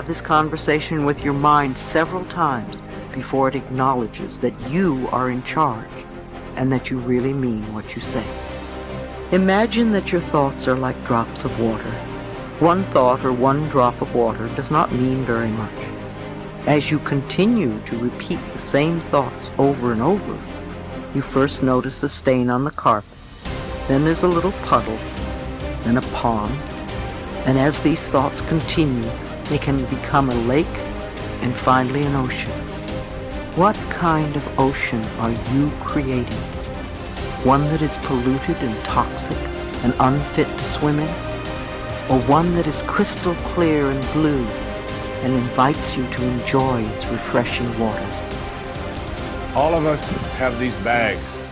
have this conversation with your mind several times before it acknowledges that you are in charge and that you really mean what you say. Imagine that your thoughts are like drops of water. One thought or one drop of water does not mean very much. As you continue to repeat the same thoughts over and over, you first notice a stain on the carpet, then there's a little puddle, then a pond, and as these thoughts continue, they can become a lake and finally an ocean. What kind of ocean are you creating? One that is polluted and toxic and unfit to swim in? Or one that is crystal clear and blue and invites you to enjoy its refreshing waters? All of us have these bags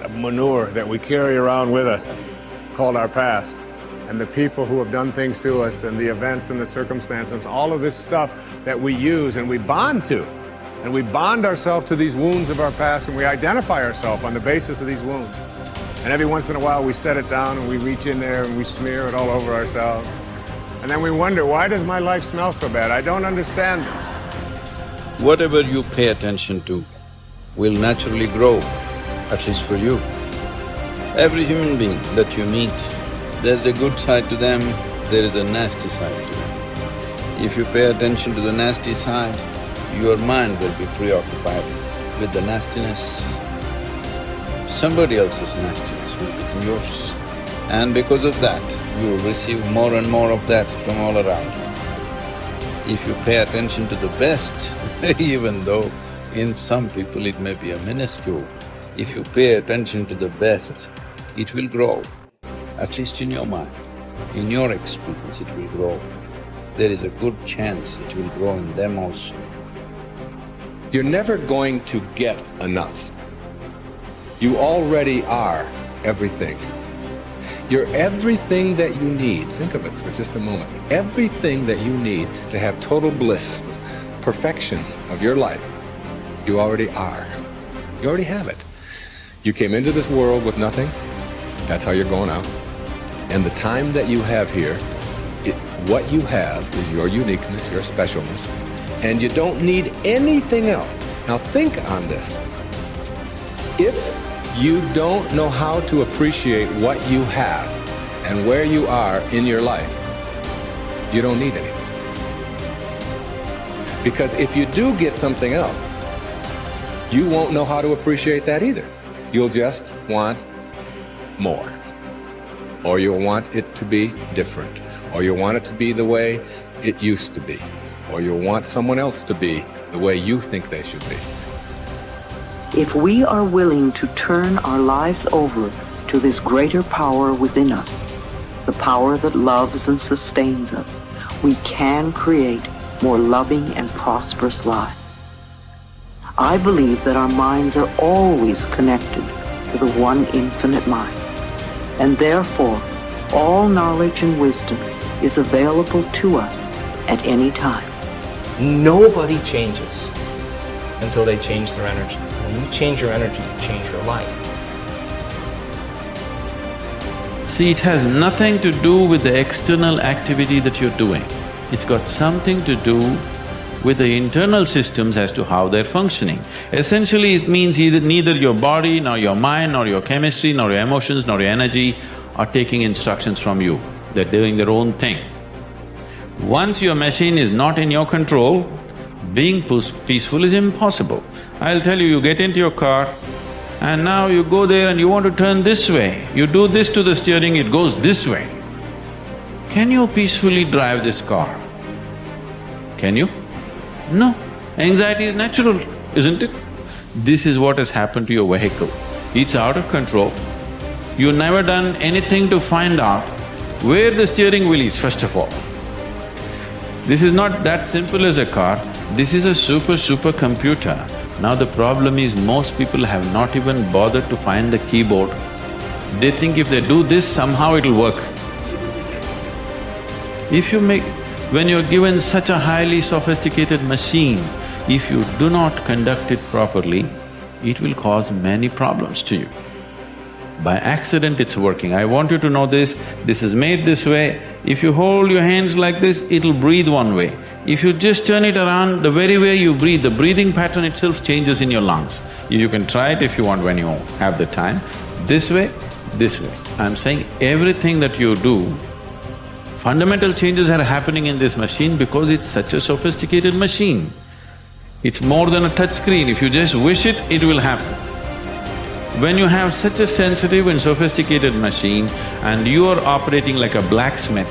of manure that we carry around with us, called our past. And the people who have done things to us and the events and the circumstances, all of this stuff that we use and we bond to. And we bond ourselves to these wounds of our past, and we identify ourselves on the basis of these wounds. And every once in a while we set it down and we reach in there and we smear it all over ourselves. And then we wonder, why does my life smell so bad? I don't understand this. Whatever you pay attention to will naturally grow, at least for you. Every human being that you meet, there's a good side to them, there is a nasty side to them. If you pay attention to the nasty side, your mind will be preoccupied with the nastiness. Somebody else's nastiness will become yours. And because of that, you will receive more and more of that from all around you. If you pay attention to the best, even though in some people it may be a minuscule, if you pay attention to the best, it will grow, at least in your mind. In your experience, it will grow. There is a good chance it will grow in them also. You're never going to get enough. You already are everything. You're everything that you need. Think of it for just a moment. Everything that you need to have total bliss, perfection of your life, you already are. You already have it. You came into this world with nothing. That's how you're going out. And the time that you have here, what you have is your uniqueness, your specialness, and you don't need anything else. Now think on this. If you don't know how to appreciate what you have and where you are in your life, you don't need anything else. Because if you do get something else, you won't know how to appreciate that either. You'll just want more. Or you'll want it to be different. Or you'll want it to be the way it used to be. Or you'll want someone else to be the way you think they should be. If we are willing to turn our lives over to this greater power within us, the power that loves and sustains us, we can create more loving and prosperous lives. I believe that our minds are always connected to the one infinite mind, and therefore all knowledge and wisdom is available to us at any time. Nobody changes until they change their energy. When you change your energy, you change your life. See, it has nothing to do with the external activity that you're doing. It's got something to do with the internal systems as to how they're functioning. Essentially, it means neither your body, nor your mind, nor your chemistry, nor your emotions, nor your energy are taking instructions from you. They're doing their own thing. Once your machine is not in your control, being peaceful is impossible. I'll tell you, you get into your car and now you go there and you want to turn this way. You do this to the steering, it goes this way. Can you peacefully drive this car? Can you? No. Anxiety is natural, isn't it? This is what has happened to your vehicle. It's out of control. You've never done anything to find out where the steering wheel is, first of all. This is not that simple as a car, this is a super computer. Now the problem is most people have not even bothered to find the keyboard. They think if they do this, somehow it'll work. When you're given such a highly sophisticated machine, if you do not conduct it properly, it will cause many problems to you. By accident it's working. I want you to know this is made this way. If you hold your hands like this, it'll breathe one way. If you just turn it around, the very way you breathe, the breathing pattern itself changes in your lungs. You can try it if you want when you have the time. This way, this way. I'm saying everything that you do, fundamental changes are happening in this machine because it's such a sophisticated machine. It's more than a touch screen. If you just wish it, it will happen. When you have such a sensitive and sophisticated machine and you are operating like a blacksmith,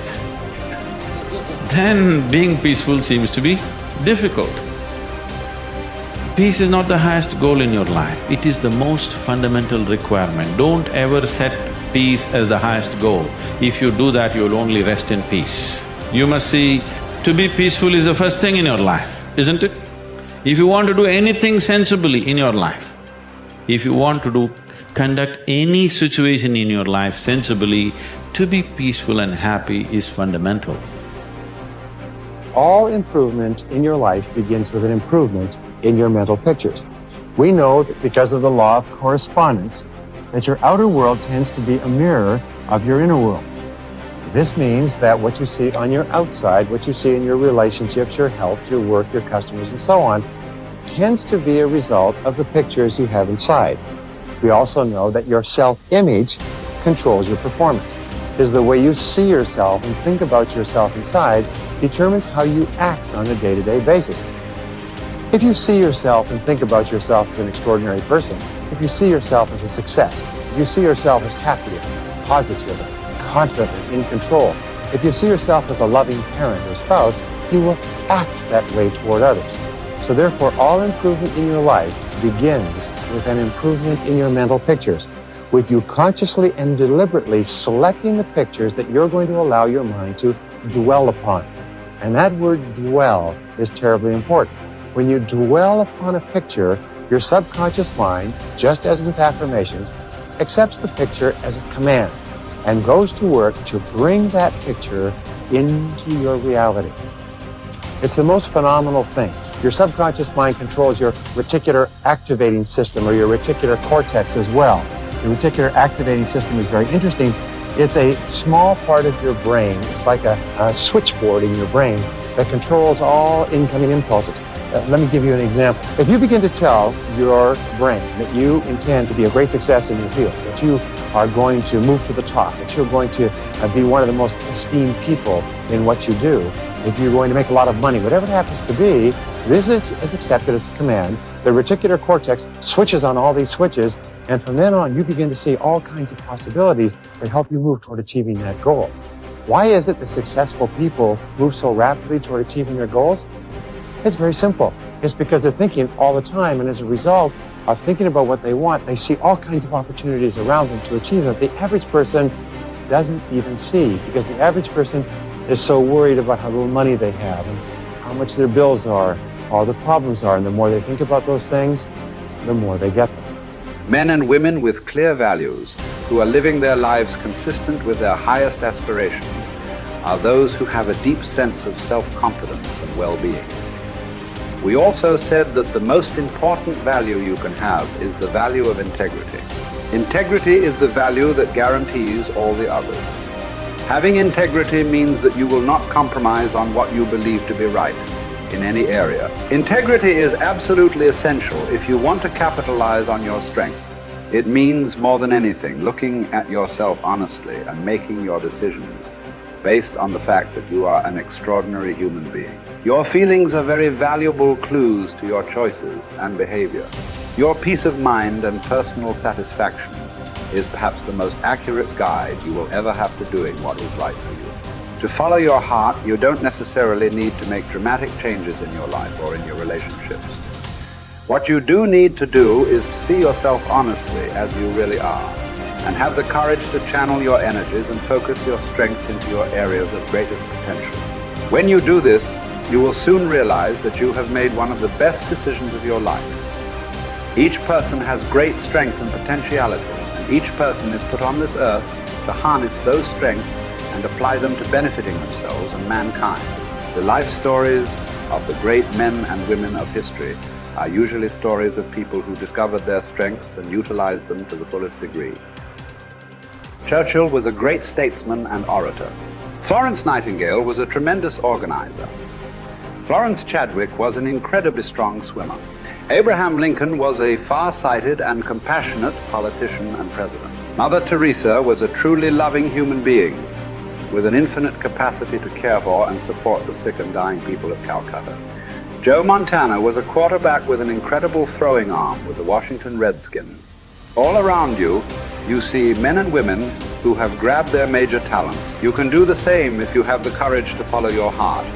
then being peaceful seems to be difficult. Peace is not the highest goal in your life, it is the most fundamental requirement. Don't ever set peace as the highest goal. If you do that, you'll only rest in peace. You must see, to be peaceful is the first thing in your life, isn't it? If you want to do anything sensibly in your life, if you want to conduct any situation in your life sensibly, to be peaceful and happy is fundamental. All improvement in your life begins with an improvement in your mental pictures. We know that because of the law of correspondence, that your outer world tends to be a mirror of your inner world. This means that what you see on your outside, what you see in your relationships, your health, your work, your customers, and so on, tends to be a result of the pictures you have inside. We also know that your self-image controls your performance. Because the way you see yourself and think about yourself inside determines how you act on a day-to-day basis. If you see yourself and think about yourself as an extraordinary person, if you see yourself as a success, if you see yourself as happy, positive, confident, in control, if you see yourself as a loving parent or spouse, you will act that way toward others. So therefore, all improvement in your life begins with an improvement in your mental pictures, with you consciously and deliberately selecting the pictures that you're going to allow your mind to dwell upon. And that word dwell is terribly important. When you dwell upon a picture, your subconscious mind, just as with affirmations, accepts the picture as a command and goes to work to bring that picture into your reality. It's the most phenomenal thing. Your subconscious mind controls your reticular activating system or your reticular cortex as well. The reticular activating system is very interesting. It's a small part of your brain. It's like a switchboard in your brain that controls all incoming impulses. Let me give you an example. If you begin to tell your brain that you intend to be a great success in your field, that you are going to move to the top, that you're going to be one of the most esteemed people in what you do, if you're going to make a lot of money, whatever it happens to be, this is accepted as a command. The reticular cortex switches on all these switches, and from then on, you begin to see all kinds of possibilities that help you move toward achieving that goal. Why is it that successful people move so rapidly toward achieving their goals? It's very simple. It's because they're thinking all the time, and as a result of thinking about what they want, they see all kinds of opportunities around them to achieve them. The average person doesn't even see, because the average person is so worried about how little money they have and how much their bills are, all the problems are, and the more they think about those things, the more they get them. Men and women with clear values who are living their lives consistent with their highest aspirations are those who have a deep sense of self-confidence and well-being. We also said that the most important value you can have is the value of integrity. Integrity is the value that guarantees all the others. Having integrity means that you will not compromise on what you believe to be right in any area. Integrity is absolutely essential if you want to capitalize on your strength. It means more than anything looking at yourself honestly and making your decisions based on the fact that you are an extraordinary human being. Your feelings are very valuable clues to your choices and behavior. Your peace of mind and personal satisfaction is perhaps the most accurate guide you will ever have to doing what is right for you. To follow your heart, you don't necessarily need to make dramatic changes in your life or in your relationships. What you do need to do is to see yourself honestly as you really are, and have the courage to channel your energies and focus your strengths into your areas of greatest potential. When you do this, you will soon realize that you have made one of the best decisions of your life. Each person has great strength and potentialities, and each person is put on this earth to harness those strengths and apply them to benefiting themselves and mankind. The life stories of the great men and women of history are usually stories of people who discovered their strengths and utilized them to the fullest degree. Churchill was a great statesman and orator. Florence Nightingale was a tremendous organizer. Florence Chadwick was an incredibly strong swimmer. Abraham Lincoln was a far-sighted and compassionate politician and president. Mother Teresa was a truly loving human being with an infinite capacity to care for and support the sick and dying people of Calcutta. Joe Montana was a quarterback with an incredible throwing arm with the Washington Redskins. All around you, you see men and women who have grabbed their major talents. You can do the same if you have the courage to follow your heart.